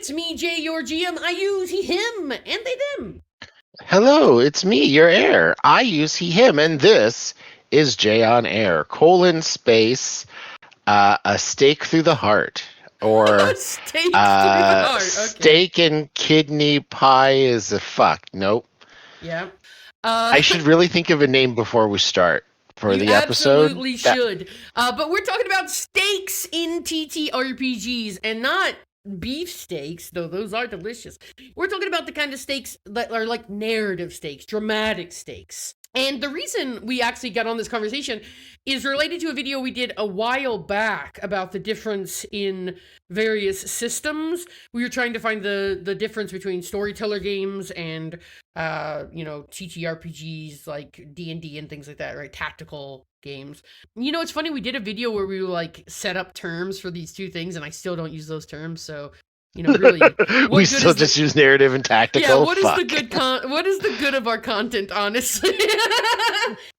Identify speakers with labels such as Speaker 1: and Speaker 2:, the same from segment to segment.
Speaker 1: it's me, Jay, your GM. I use he, him, and they, them.
Speaker 2: Hello, it's me, your heir. I use he, him, and this is Jay on Air, space, a stake through the heart. Or
Speaker 1: Steak through the heart. Okay.
Speaker 2: steak and kidney pie is a fuck. Nope.
Speaker 1: Yeah.
Speaker 2: I should really think of a name before we start for the episode.
Speaker 1: You absolutely should. But we're talking about stakes in TTRPGs and not beef steaks, though those are delicious. We're talking about the kind of steaks that are like narrative steaks, dramatic steaks. And the reason we actually got on this conversation is related to a video we did a while back about the difference in various systems. We were trying to find the difference between storyteller games and, TTRPGs like DND and things like that, right? Tactical games. It's funny, we did a video where we like set up terms for these two things, and I still don't use those terms, so... really,
Speaker 2: we still just use narrative and tactical.
Speaker 1: Yeah, what is the good what is the good of our content, honestly?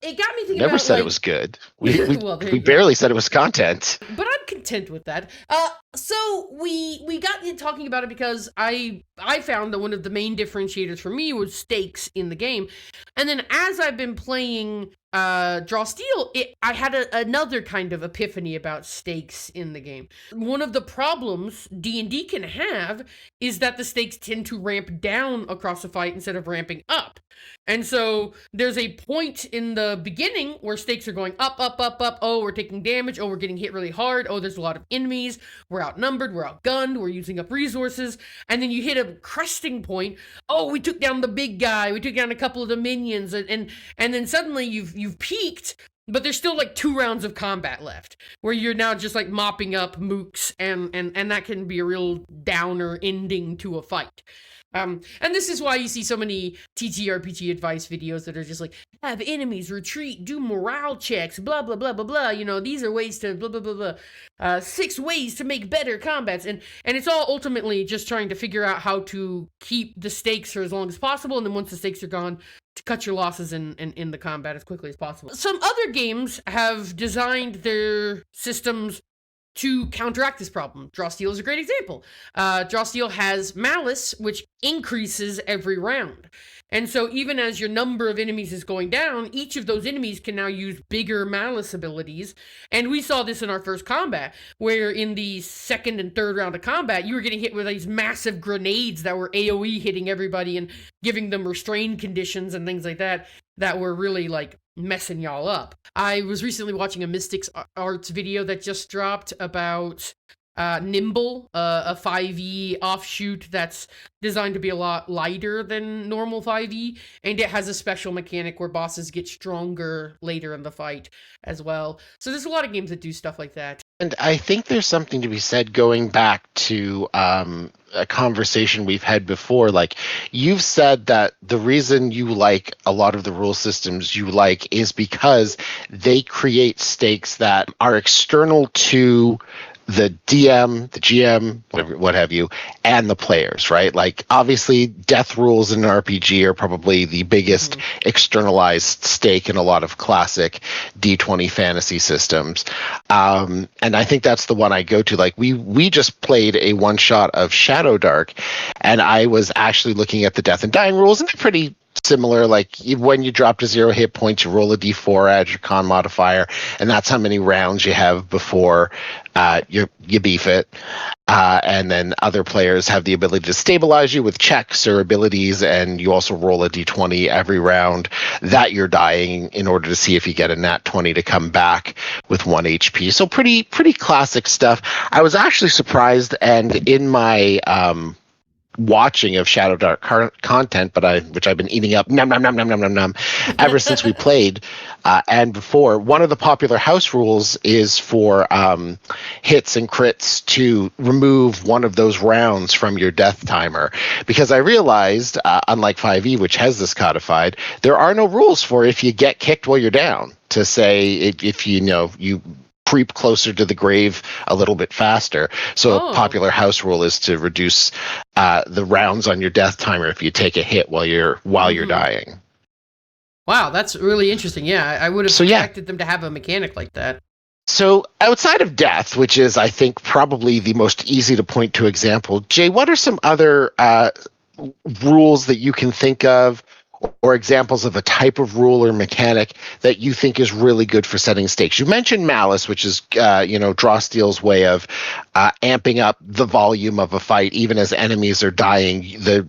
Speaker 1: It got me thinking.
Speaker 2: Never said it was good. We barely said it was content.
Speaker 1: But I'm content with that. So we got talking about it because I found that one of the main differentiators for me was stakes in the game, and then as I've been playing Draw Steel, I had another kind of epiphany about stakes in the game. One of the problems D&D can have is that the stakes tend to ramp down across a fight instead of ramping up. And so there's a point in the beginning where stakes are going up, up, up, up. Oh, we're taking damage. Oh, we're getting hit really hard. Oh, there's a lot of enemies. We're outnumbered. We're outgunned. We're using up resources. And then you hit a cresting point. Oh, we took down the big guy. We took down a couple of the minions. And then suddenly you've peaked, but there's still like 2 rounds of combat left where you're now just like mopping up mooks, and that can be a real downer ending to a fight. And this is why you see so many TTRPG advice videos that are just like, have enemies retreat, do morale checks, blah, blah, blah, blah, blah. These are ways to blah, blah, blah, blah. 6 ways to make better combats. And it's all ultimately just trying to figure out how to keep the stakes for as long as possible. And then once the stakes are gone, to cut your losses in the combat as quickly as possible. Some other games have designed their systems to counteract this problem. Draw Steel is a great example. Draw Steel has Malice, which increases every round. And so even as your number of enemies is going down, each of those enemies can now use bigger Malice abilities. And we saw this in our first combat, where in the second and third round of combat, you were getting hit with these massive grenades that were AoE hitting everybody and giving them restrained conditions and things like that were really like messing y'all up. I was recently watching a Mystics Arts video that just dropped about Nimble, a 5e offshoot that's designed to be a lot lighter than normal 5e, and it has a special mechanic where bosses get stronger later in the fight as well. So there's a lot of games that do stuff like that.
Speaker 2: And I think there's something to be said going back to a conversation we've had before. Like, you've said that the reason you like a lot of the rule systems you like is because they create stakes that are external to the DM, the GM, what have you, and the players, right? Like, obviously, death rules in an RPG are probably the biggest externalized stake in a lot of classic D20 fantasy systems. And I think that's the one I go to. Like, we just played a one-shot of Shadow Dark, and I was actually looking at the death and dying rules, and they're pretty similar. Like, when you drop to 0 hit points, you roll a d4, add your con modifier, and that's how many rounds you have before you beef it. And then other players have the ability to stabilize you with checks or abilities, and you also roll a d20 every round that you're dying in order to see if you get a nat 20 to come back with 1 HP. So pretty classic stuff. I was actually surprised, and in my watching of Shadow Dark content, which I've been eating up ever since we played, and before. One of the popular house rules is for hits and crits to remove one of those rounds from your death timer, because I realized, unlike 5e, which has this codified, there are no rules for if you get kicked while you're down, to say if you creep closer to the grave a little bit faster. So a popular house rule is to reduce the rounds on your death timer if you take a hit while you're dying.
Speaker 1: Wow, that's really interesting. Yeah, I would have expected them to have a mechanic like that.
Speaker 2: So outside of death, which is, I think, probably the most easy to point to example, Jay, what are some other rules that you can think of, or examples of a type of rule or mechanic that you think is really good for setting stakes? You mentioned malice, which is draw steel's way of amping up the volume of a fight, even as enemies are dying. The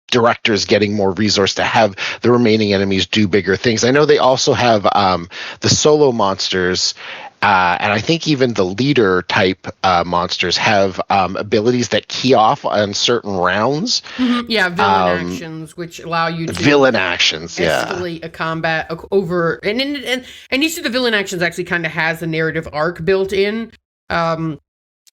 Speaker 2: directors getting more resource to have the remaining enemies do bigger things. I know they also have the solo monsters. And I think even the leader type monsters have abilities that key off on certain rounds.
Speaker 1: Mm-hmm. Yeah, villain actions, which allow you to escalate a combat over, and each of the villain actions actually kind of has a narrative arc built in.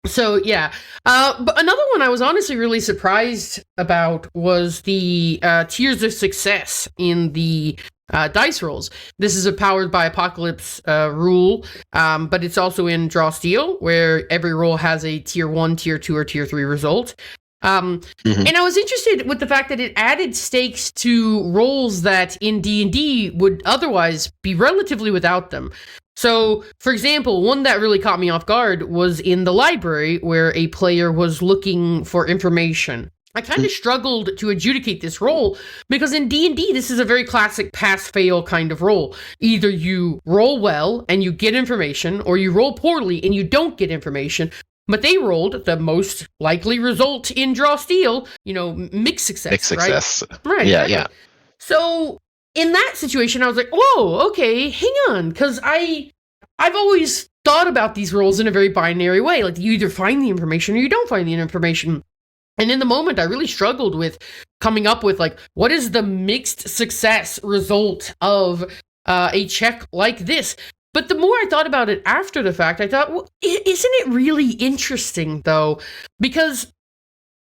Speaker 1: So yeah, but another one I was honestly really surprised about was the tiers of success in the dice rolls. This is a powered by Apocalypse rule, but it's also in Draw Steel, where every roll has a tier 1, tier 2, or tier 3 result. And I was interested with the fact that it added stakes to rolls that in D&D would otherwise be relatively without them. So, for example, one that really caught me off guard was in the library, where a player was looking for information. I kind of struggled to adjudicate this roll because in D&D, this is a very classic pass-fail kind of roll. Either you roll well and you get information, or you roll poorly and you don't get information. But they rolled the most likely result in Draw Steel, mixed success.
Speaker 2: Mixed success.
Speaker 1: Right.
Speaker 2: Yeah,
Speaker 1: exactly.
Speaker 2: yeah.
Speaker 1: So in that situation, I was like, whoa, okay, hang on. Because I've always thought about these rolls in a very binary way. Like, you either find the information or you don't find the information. And in the moment, I really struggled with coming up with, like, what is the mixed success result of a check like this? But the more I thought about it after the fact, I thought, well, isn't it really interesting, though? Because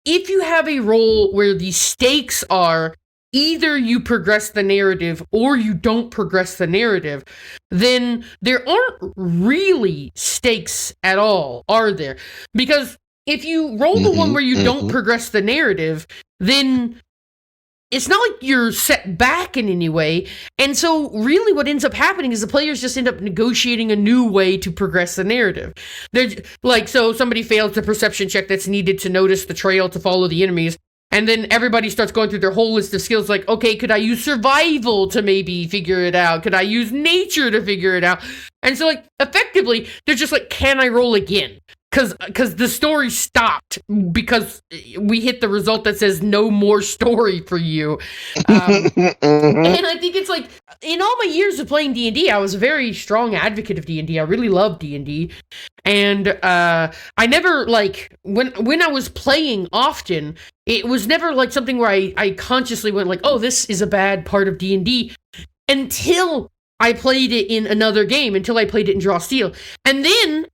Speaker 1: if you have a roll where the stakes are either you progress the narrative or you don't progress the narrative, then there aren't really stakes at all, are there? Because if you roll the one where you don't progress the narrative, then it's not like you're set back in any way. And so really what ends up happening is the players just end up negotiating a new way to progress the narrative. They're like, so somebody fails the perception check that's needed to notice the trail to follow the enemies. And then everybody starts going through their whole list of skills like, okay, could I use survival to maybe figure it out? Could I use nature to figure it out? And so, like, effectively, they're just like, can I roll again? Because the story stopped because we hit the result that says no more story for you. And I think it's like, in all my years of playing D&D, I was a very strong advocate of D&D. I really loved D&D. And I never, like, when I was playing often, it was never like something where I consciously went like, oh, this is a bad part of D&D, until I played it in another game, until I played it in Draw Steel. And then,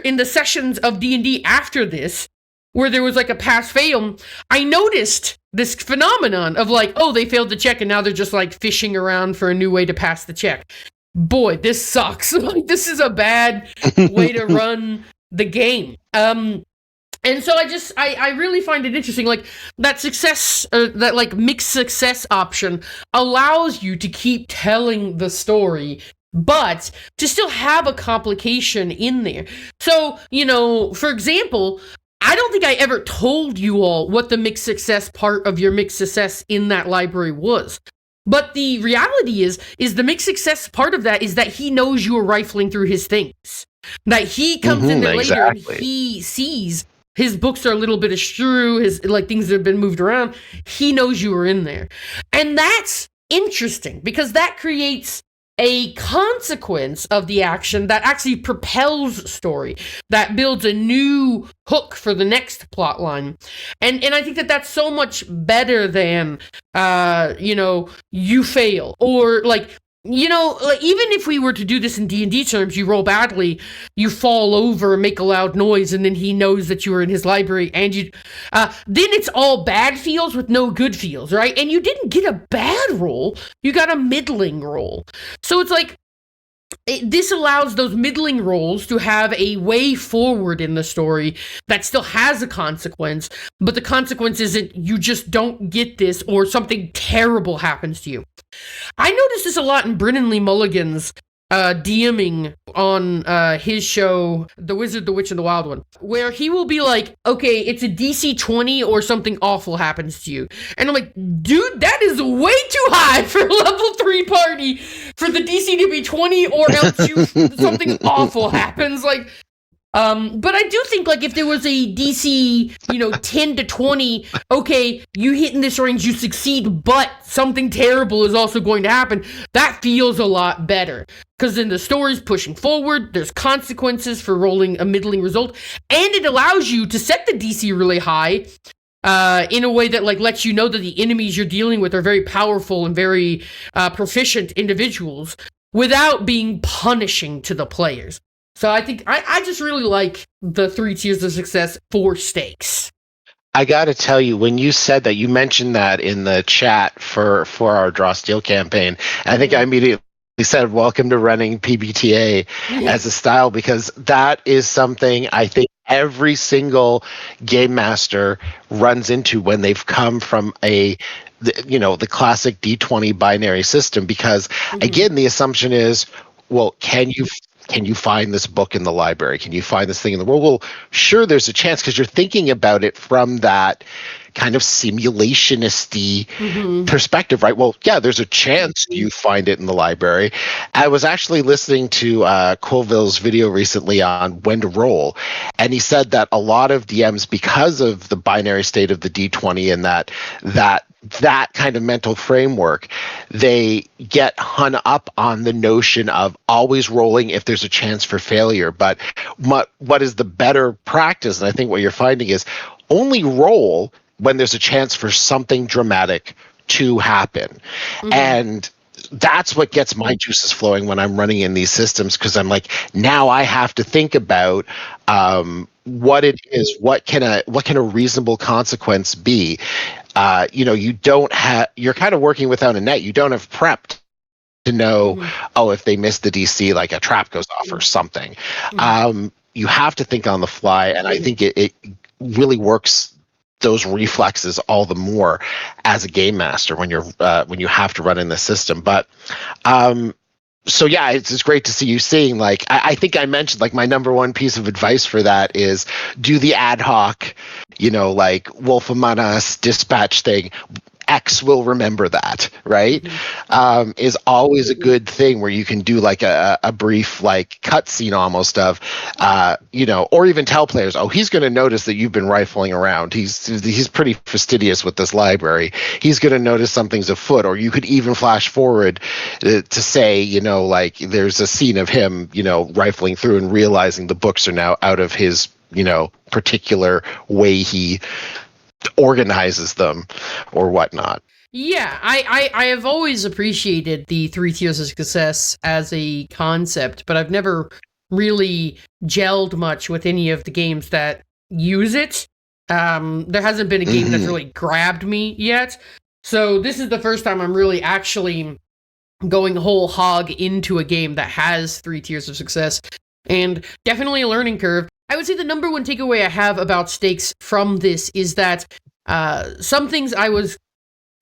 Speaker 1: in the sessions of D&D after this, where there was like a pass-fail, I noticed this phenomenon of like, oh, they failed the check, and now they're just like fishing around for a new way to pass the check. Boy, this sucks. Like, this is a bad way to run the game. And so I really find it interesting, like, that success, that, like, mixed success option allows you to keep telling the story, but to still have a complication in there. So, for example, I don't think I ever told you all what the mixed success part of your mixed success in that library was. But the reality is the mixed success part of that is that he knows you are rifling through his things. That he comes in there later and he sees his books are a little bit askew, his, like, things that have been moved around. He knows you were in there. And that's interesting because that creates a consequence of the action that actually propels story, that builds a new hook for the next plot line. And I think that that's so much better than, you fail, or like, like, even if we were to do this in D&D terms, you roll badly, you fall over, make a loud noise, and then he knows that you were in his library, and then it's all bad feels with no good feels, right? And you didn't get a bad roll, you got a middling roll. So it's like, this allows those middling rolls to have a way forward in the story that still has a consequence, but the consequence isn't you just don't get this or something terrible happens to you. I noticed this a lot in Brennan Lee Mulligan's DMing on his show, The Wizard, the Witch, and the Wild One, where he will be like, okay, it's a DC 20 or something awful happens to you. And I'm like, dude, that is way too high for a level 3 party for the DC to be 20 or else something awful happens. Like, but I do think, like, if there was a DC, 10 to 20, okay, you hit in this range, you succeed, but something terrible is also going to happen, that feels a lot better. Because then the story's pushing forward, there's consequences for rolling a middling result, and it allows you to set the DC really high, in a way that, like, lets you know that the enemies you're dealing with are very powerful and very proficient individuals, without being punishing to the players. So I think I just really like the 3 tiers of success for stakes.
Speaker 2: I got to tell you, when you said that, you mentioned that in the chat for our Draw Steel campaign, I think I immediately said, welcome to running PBTA as a style, because that is something I think every single game master runs into when they've come from the classic D20 binary system, because again, the assumption is, well, can you find this book in the library? Can you find this thing in the world? Well, sure, there's a chance, because you're thinking about it from that kind of simulationist-y perspective, right? Well, yeah, there's a chance you find it in the library. I was actually listening to Colville's video recently on when to roll, and he said that a lot of DMs, because of the binary state of the D20 and that kind of mental framework, they get hung up on the notion of always rolling if there's a chance for failure. But what is the better practice, and I think what you're finding is, only roll when there's a chance for something dramatic to happen. And that's what gets my juices flowing when I'm running in these systems, because I'm like, now I have to think about what it is, what can a reasonable consequence be. You're kind of working without a net. You don't have prepped to know, if they miss the DC, like a trap goes off or something. You have to think on the fly, and I think it really works those reflexes all the more as a game master when you have to run in the system. But so yeah, it's great to see you seeing, like, I think I mentioned, like, my number one piece of advice for that is do the ad hoc, like Wolf Among Us dispatch thing. X will remember that, right? Is always a good thing, where you can do like a brief, like, cutscene almost of, or even tell players, oh, he's going to notice that you've been rifling around. He's pretty fastidious with this library. He's going to notice something's afoot. Or you could even flash forward to say, like, there's a scene of him, rifling through and realizing the books are now out of his, particular way he organizes them or whatnot.
Speaker 1: Yeah, I have always appreciated the 3 tiers of success as a concept, but I've never really gelled much with any of the games that use it. There hasn't been a game that's really grabbed me yet. So this is the first time I'm really actually going whole hog into a game that has 3 tiers of success, and definitely a learning curve. I would say the number one takeaway I have about stakes from this is that some things I was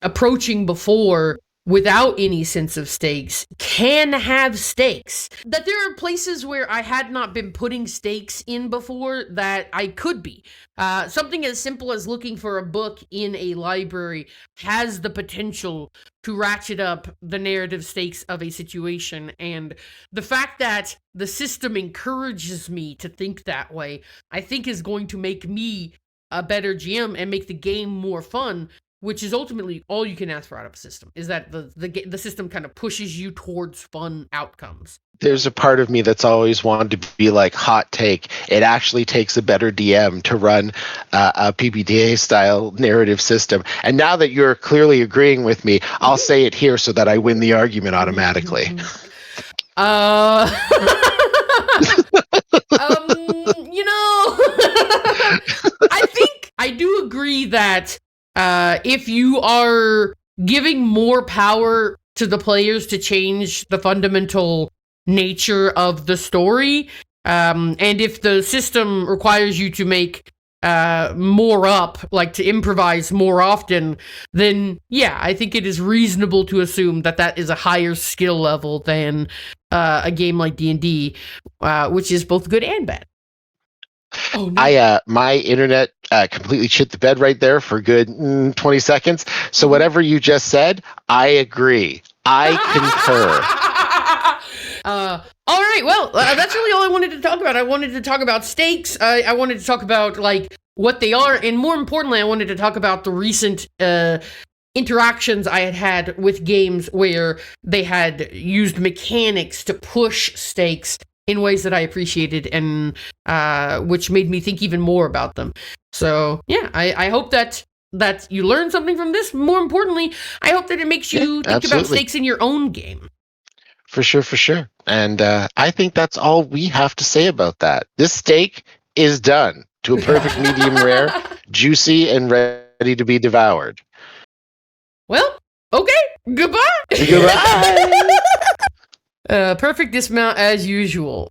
Speaker 1: approaching before without any sense of stakes can have stakes. That there are places where I had not been putting stakes in before that I could be. Something as simple as looking for a book in a library has the potential to ratchet up the narrative stakes of a situation, and the fact that the system encourages me to think that way, I think, is going to make me a better GM and make the game more fun, which is ultimately all you can ask for out of a system, is that the system kind of pushes you towards fun outcomes.
Speaker 2: There's a part of me that's always wanted to be like, hot take, it actually takes a better DM to run a PBTA style narrative system. And now that you're clearly agreeing with me, I'll say it here so that I win the argument automatically.
Speaker 1: I think I do agree that if you are giving more power to the players to change the fundamental nature of the story, and if the system requires you to make more up, like to improvise more often, then yeah, I think it is reasonable to assume that that is a higher skill level than a game like D&D, which is both good and bad. Oh no!
Speaker 2: My internet completely shit the bed right there for good 20 seconds. So whatever you just said, I agree. I concur.
Speaker 1: All right. Well, that's really all I wanted to talk about. I wanted to talk about stakes. I wanted to talk about like what they are, and more importantly, I wanted to talk about the recent interactions I had with games where they had used mechanics to push stakes in ways that I appreciated, and which made me think even more about them. So yeah, I hope that you learn something from this. More importantly, I hope that it makes you think about stakes in your own game.
Speaker 2: For sure. And I think that's all we have to say about that. This steak is done to a perfect medium rare, juicy, and ready to be devoured.
Speaker 1: Well, okay. Goodbye.
Speaker 2: Goodbye.
Speaker 1: Perfect dismount as usual.